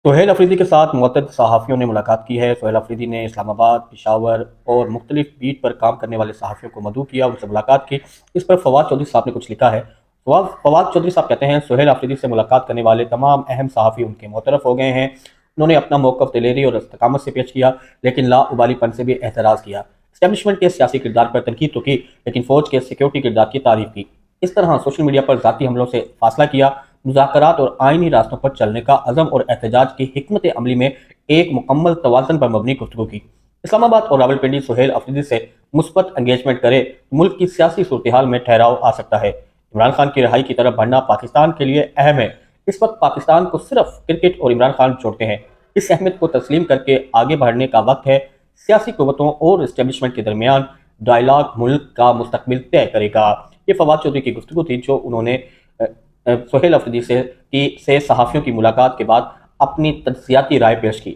सोहेल अफरीदी के साथ मुअत्तद सहाफ़ियों ने मुलाकात की है। सोहेल अफरीदी ने इस्लामाबाद, पेशावर और मुख्तलिफ बीट पर काम करने वाले सहाफ़ियों को मदऊ किया, उनसे मुलाकात की। इस पर फवाद चौधरी साहब ने कुछ लिखा है। फवाद चौधरी साहब कहते हैं, सोहेल अफरीदी से मुलाकात करने वाले तमाम अहम सहाफ़ी उनके मोतरफ़ हो गए हैं। उन्होंने अपना मौक़िफ़ दिलेरी और इस्तकामत से पेश किया, लेकिन लाउबालीपन से भी एहतराज़ किया। इस्टेब्लिशमेंट के सियासी किरदार पर तनकीद तो की, लेकिन फ़ौज के सिक्योरिटी किरदार की तारीफ़ की। इस तरह सोशल मीडिया पर ज़ाती हमलों से फासला किया, मुज़ाकरात और आइनी रास्तों पर चलने का अज़म और एहतजाज की हिकमत अमली में एक मुकम्मल तवाज़ुन पर मबनी गुफ्तगू की। इस्लामाबाद और रावलपिंडी सोहेल अफरीदी से मुस्बत एंगेजमेंट करे तो मुल्क की सियासी सूरत हाल में ठहराव आ सकता है। इमरान खान की रिहाई की तरफ बढ़ना पाकिस्तान के लिए अहम है। इस वक्त पाकिस्तान को सिर्फ क्रिकेट और इमरान खान जोड़ते हैं। इस अहमियत को तस्लीम करके आगे बढ़ने का वक्त है। सियासी कुव्वतों और इस्टेब्लिशमेंट के दरमियान डायलॉग मुल्क का मुस्तकबिल तय करेगा। ये फवाद चौधरी की गुफ्तगू थी जो उन्होंने सोहेल अफरीदी से सहाफ़ियों की मुलाकात के बाद अपनी तज्ज़ियाती राय पेश की।